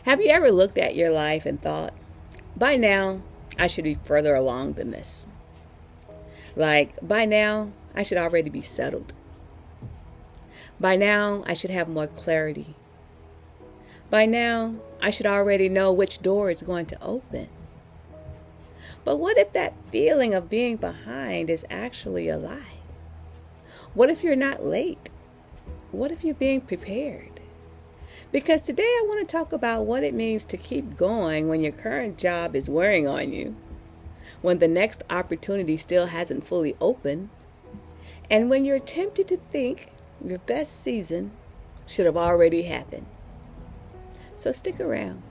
Have you ever looked at your life and thought, by now, I should be further along than this? Like, by now, I should already be settled. By now, I should have more clarity. By now, I should already know which door is going to open. But what if that feeling of being behind is actually a lie? What if you're not late? What if you're being prepared? Because today I want to talk about what it means to keep going when your current job is wearing on you, when the next opportunity still hasn't fully opened, and when you're tempted to think your best season should have already happened. So stick around.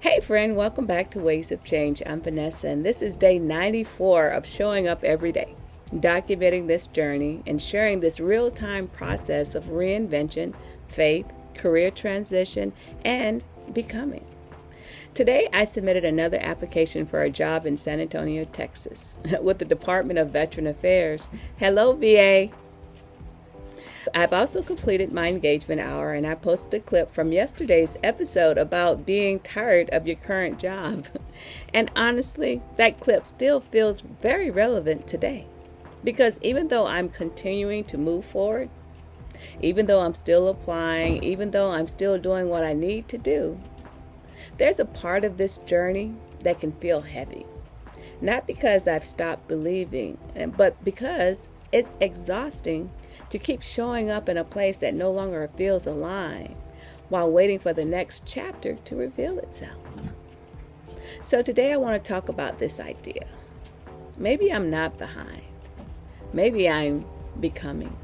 Hey friend, welcome back to Ways of Change. I'm Vanessa, and this is day 94 of showing up every day, documenting this journey and sharing this real-time process of reinvention, faith, career transition, and becoming. Today, I submitted another application for a job in San Antonio, Texas, with the Department of Veteran Affairs. Hello, VA. I've also completed my engagement hour, and I posted a clip from yesterday's episode about being tired of your current job. And honestly, that clip still feels very relevant today. Because even though I'm continuing to move forward, even though I'm still applying, even though I'm still doing what I need to do, there's a part of this journey that can feel heavy. Not because I've stopped believing, but because it's exhausting to keep showing up in a place that no longer feels aligned while waiting for the next chapter to reveal itself. So today I want to talk about this idea. Maybe I'm not behind. Maybe I'm becoming.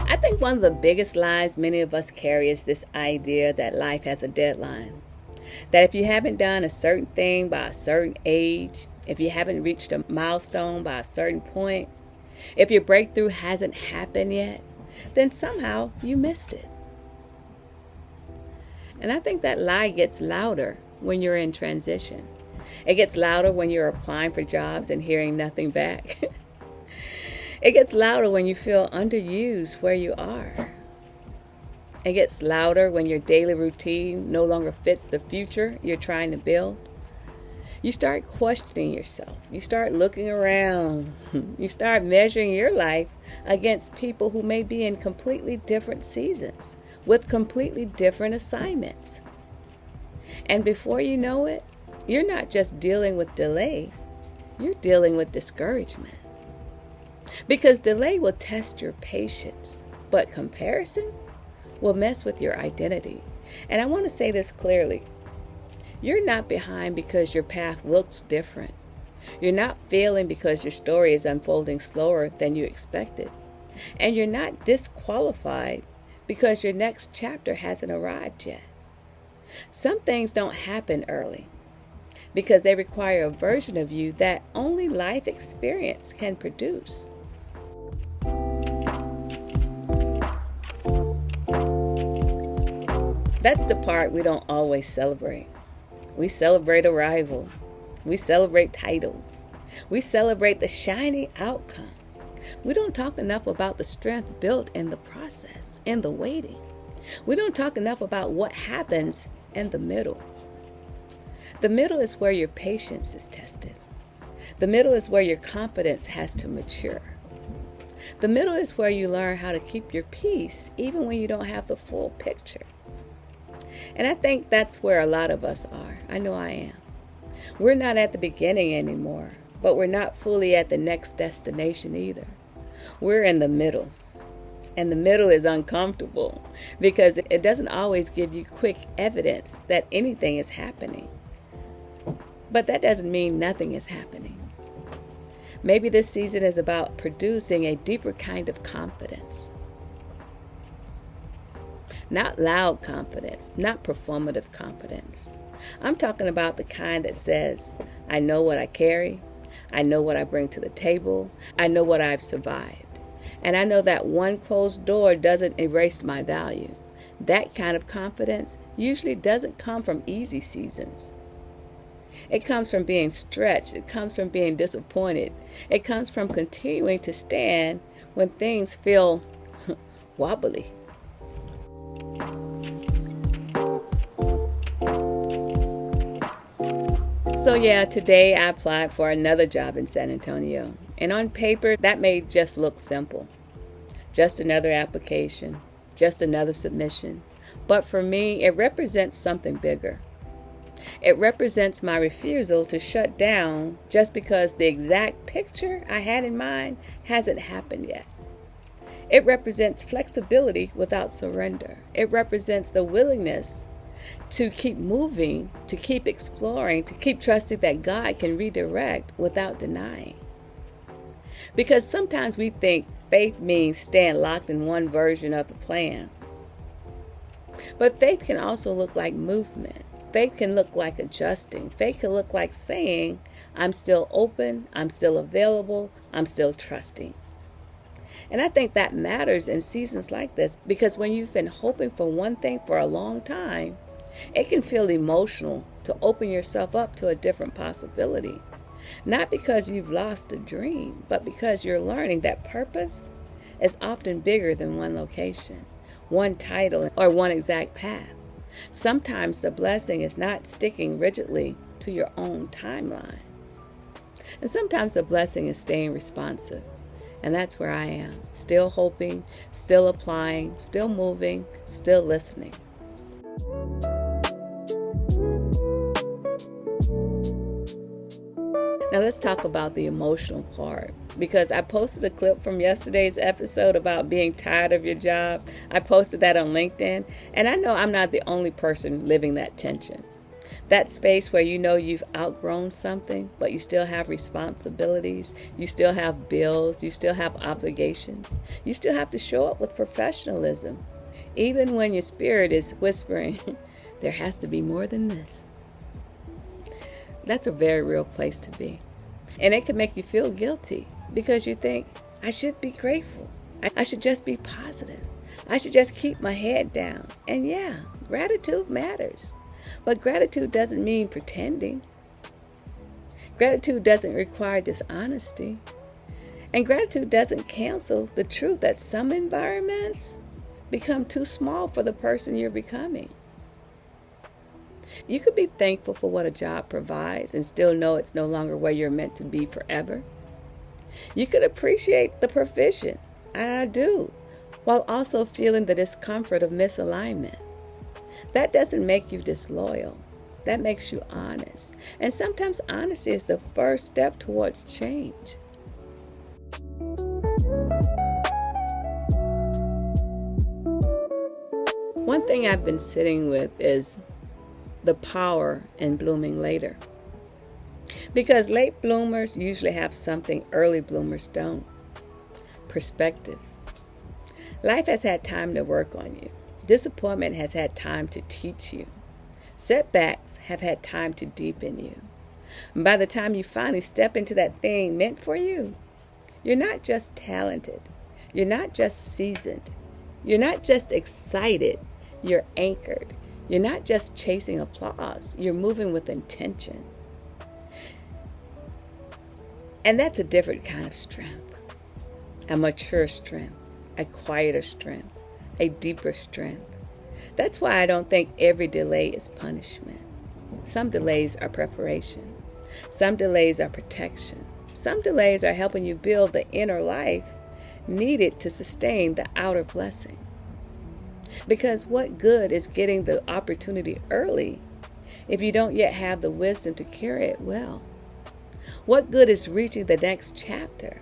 I think one of the biggest lies many of us carry is this idea that life has a deadline. That if you haven't done a certain thing by a certain age, if you haven't reached a milestone by a certain point, if your breakthrough hasn't happened yet, then somehow you missed it. And I think that lie gets louder when you're in transition. It gets louder when you're applying for jobs and hearing nothing back. It gets louder when you feel underused where you are. It gets louder when your daily routine no longer fits the future you're trying to build. You start questioning yourself. You start looking around. You start measuring your life against people who may be in completely different seasons with completely different assignments. And before you know it, you're not just dealing with delay, you're dealing with discouragement. Because delay will test your patience, but comparison will mess with your identity. And I want to say this clearly. You're not behind because your path looks different. You're not failing because your story is unfolding slower than you expected. And you're not disqualified because your next chapter hasn't arrived yet. Some things don't happen early because they require a version of you that only life experience can produce. That's the part we don't always celebrate. We celebrate arrival. We celebrate titles. We celebrate the shiny outcome. We don't talk enough about the strength built in the process, in the waiting. We don't talk enough about what happens in the middle. The middle is where your patience is tested. The middle is where your confidence has to mature. The middle is where you learn how to keep your peace even when you don't have the full picture. And I think that's where a lot of us are. I know I am. We're not at the beginning anymore, but we're not fully at the next destination either. We're in the middle. And the middle is uncomfortable because it doesn't always give you quick evidence that anything is happening. But that doesn't mean nothing is happening. Maybe this season is about producing a deeper kind of confidence. Not loud confidence, not performative confidence. I'm talking about the kind that says, I know what I carry, I know what I bring to the table, I know what I've survived, and I know that one closed door doesn't erase my value. That kind of confidence usually doesn't come from easy seasons. It comes from being stretched. It comes from being disappointed. It comes from continuing to stand when things feel wobbly. So yeah, today I applied for another job in San Antonio. And on paper, that may just look simple. Just another application, just another submission. But for me, it represents something bigger. It represents my refusal to shut down just because the exact picture I had in mind hasn't happened yet. It represents flexibility without surrender. It represents the willingness to keep moving, to keep exploring, to keep trusting that God can redirect without denying. Because sometimes we think faith means staying locked in one version of the plan. But faith can also look like movement. Faith can look like adjusting. Faith can look like saying, I'm still open, I'm still available, I'm still trusting. And I think that matters in seasons like this, because when you've been hoping for one thing for a long time, it can feel emotional to open yourself up to a different possibility. Not because you've lost a dream, but because you're learning that purpose is often bigger than one location, one title, or one exact path. Sometimes the blessing is not sticking rigidly to your own timeline. And sometimes the blessing is staying responsive. And that's where I am, still hoping, still applying, still moving, still listening. Now let's talk about the emotional part, because I posted a clip from yesterday's episode about being tired of your job. I posted that on LinkedIn, and I know I'm not the only person living that tension. That space where you know you've outgrown something, but you still have responsibilities, you still have bills, you still have obligations. You still have to show up with professionalism, even when your spirit is whispering, there has to be more than this. That's a very real place to be. And it can make you feel guilty because you think, I should be grateful. I should just be positive. I should just keep my head down. And yeah, gratitude matters. But gratitude doesn't mean pretending. Gratitude doesn't require dishonesty. And gratitude doesn't cancel the truth that some environments become too small for the person you're becoming. You could be thankful for what a job provides and still know it's no longer where you're meant to be forever. You could appreciate the provision, and I do, while also feeling the discomfort of misalignment. That doesn't make you disloyal. That makes you honest. And sometimes honesty is the first step towards change. One thing I've been sitting with is the power in blooming later. Because late bloomers usually have something early bloomers don't. Perspective. Life has had time to work on you. Disappointment has had time to teach you. Setbacks have had time to deepen you. And by the time you finally step into that thing meant for you, you're not just talented. You're not just seasoned. You're not just excited. You're anchored. You're not just chasing applause. You're moving with intention. And that's a different kind of strength. A mature strength. A quieter strength. A deeper strength. That's why I don't think every delay is punishment. Some delays are preparation. Some delays are protection. Some delays are helping you build the inner life needed to sustain the outer blessing. Because what good is getting the opportunity early if you don't yet have the wisdom to carry it well? What good is reaching the next chapter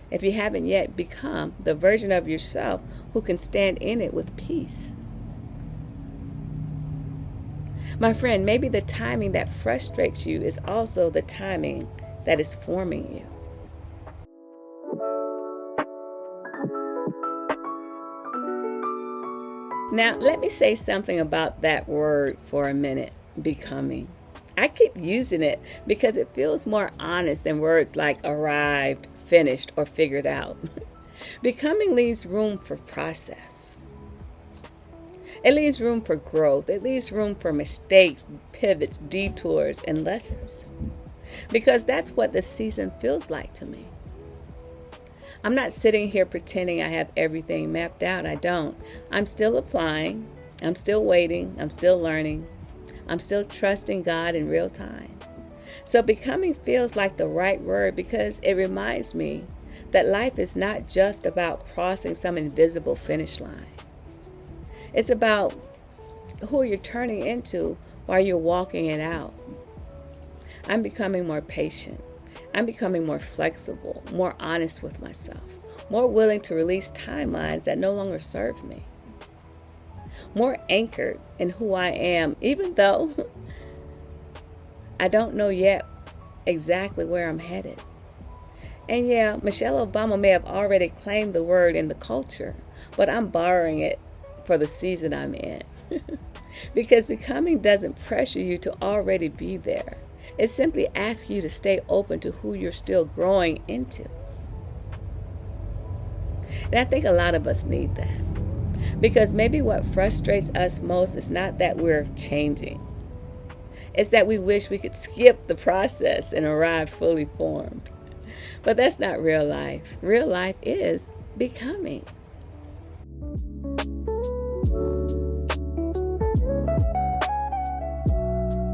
if you haven't yet become the version of yourself who can stand in it with peace? My friend, maybe the timing that frustrates you is also the timing that is forming you. Now, let me say something about that word for a minute, becoming. I keep using it because it feels more honest than words like arrived, finished, or figured out. Becoming leaves room for process. It leaves room for growth. It leaves room for mistakes, pivots, detours, and lessons. Because that's what this season feels like to me. I'm not sitting here pretending I have everything mapped out. I don't. I'm still applying. I'm still waiting. I'm still learning. I'm still trusting God in real time. So becoming feels like the right word because it reminds me that life is not just about crossing some invisible finish line. It's about who you're turning into while you're walking it out. I'm becoming more patient. I'm becoming more flexible, more honest with myself, more willing to release timelines that no longer serve me, more anchored in who I am, even though I don't know yet exactly where I'm headed. And yeah, Michelle Obama may have already claimed the word in the culture, but I'm borrowing it for the season I'm in. Because becoming doesn't pressure you to already be there. It simply asks you to stay open to who you're still growing into. And I think a lot of us need that. Because maybe what frustrates us most is not that we're changing. It's that we wish we could skip the process and arrive fully formed. But that's not real life. Real life is becoming.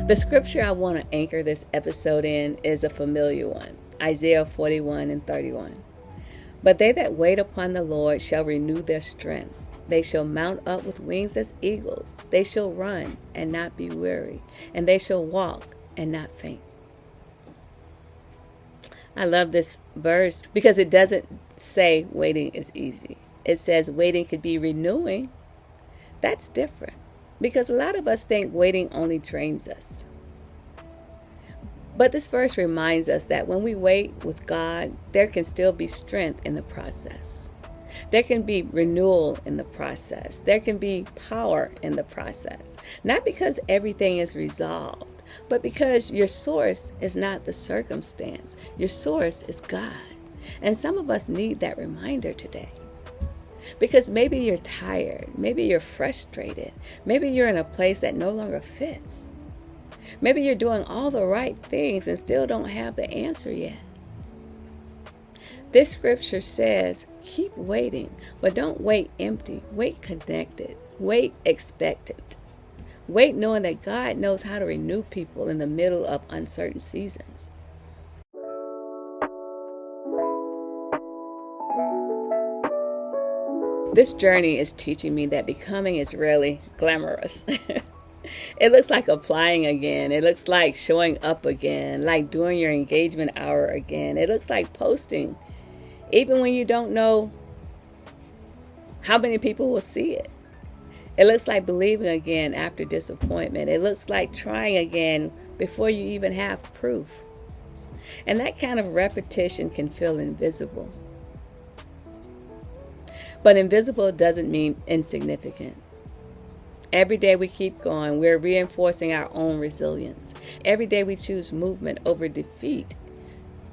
The scripture I want to anchor this episode in is a familiar one, Isaiah 41:31. But they that wait upon the Lord shall renew their strength. They shall mount up with wings as eagles. They shall run and not be weary, and they shall walk and not faint. I love this verse because it doesn't say waiting is easy. It says waiting could be renewing. That's different. Because a lot of us think waiting only drains us. But this verse reminds us that when we wait with God, there can still be strength in the process. There can be renewal in the process. There can be power in the process. Not because everything is resolved, but because your source is not the circumstance. Your source is God. And some of us need that reminder today. Because maybe you're tired, maybe you're frustrated, maybe you're in a place that no longer fits. Maybe you're doing all the right things and still don't have the answer yet. This scripture says, keep waiting, but don't wait empty. Wait connected. Wait expectant. Wait knowing that God knows how to renew people in the middle of uncertain seasons. This journey is teaching me that becoming is really glamorous. It looks like applying again. It looks like showing up again, like doing your engagement hour again. It looks like posting, even when you don't know how many people will see it. It looks like believing again after disappointment. It looks like trying again before you even have proof. And that kind of repetition can feel invisible. But invisible doesn't mean insignificant. Every day we keep going, we're reinforcing our own resilience. Every day we choose movement over defeat,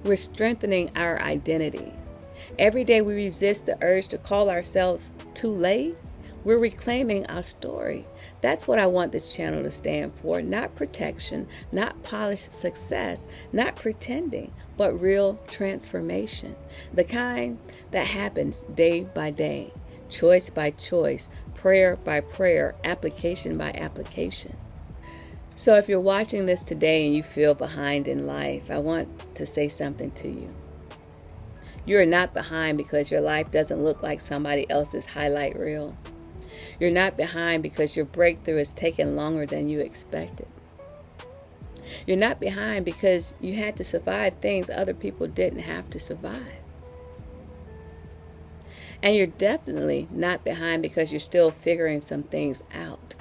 we're strengthening our identity. Every day we resist the urge to call ourselves too late, we're reclaiming our story. That's what I want this channel to stand for. Not protection, not polished success, not pretending, but real transformation. The kind that happens day by day, choice by choice, prayer by prayer, application by application. So if you're watching this today and you feel behind in life, I want to say something to you. You are not behind because your life doesn't look like somebody else's highlight reel. You're not behind because your breakthrough has taken longer than you expected. You're not behind because you had to survive things other people didn't have to survive. And you're definitely not behind because you're still figuring some things out.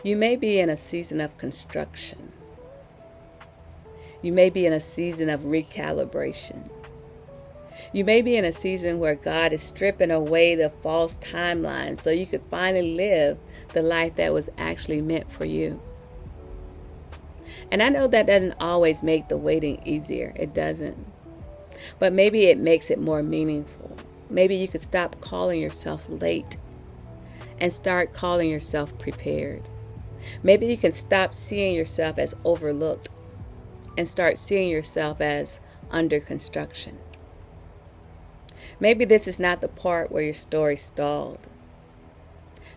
You may be in a season of construction. You may be in a season of recalibration. You may be in a season where God is stripping away the false timelines so you could finally live the life that was actually meant for you. And I know that doesn't always make the waiting easier. It doesn't. But maybe it makes it more meaningful. Maybe you could stop calling yourself late and start calling yourself prepared. Maybe you can stop seeing yourself as overlooked and start seeing yourself as under construction. Maybe this is not the part where your story stalled.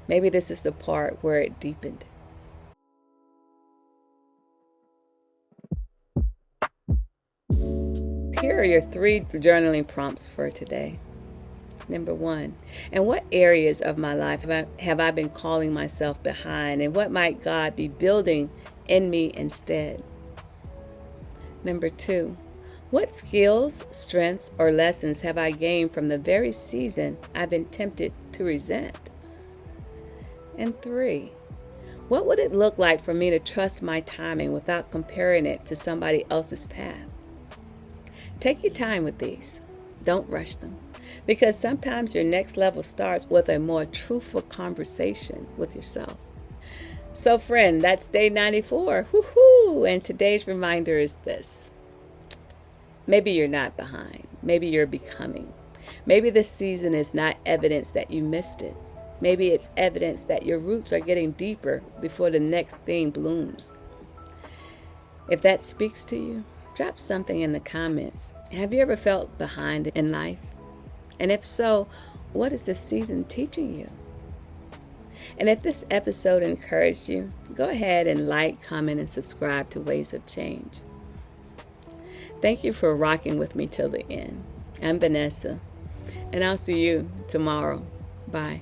Maybe this is the part where it deepened. Here are your 3 journaling prompts for today. Number 1, in what areas of my life have I been calling myself behind, and what might God be building in me instead? Number 2, what skills, strengths, or lessons have I gained from the very season I've been tempted to resent? And 3, what would it look like for me to trust my timing without comparing it to somebody else's path? Take your time with these. Don't rush them, because sometimes your next level starts with a more truthful conversation with yourself. So friend, that's day 94. Woohoo! And today's reminder is this. Maybe you're not behind. Maybe you're becoming. Maybe this season is not evidence that you missed it. Maybe it's evidence that your roots are getting deeper before the next thing blooms. If that speaks to you, drop something in the comments. Have you ever felt behind in life? And if so, what is this season teaching you? And if this episode encouraged you, go ahead and like, comment, and subscribe to Ways of Change. Thank you for rocking with me till the end. I'm Vanessa, and I'll see you tomorrow. Bye.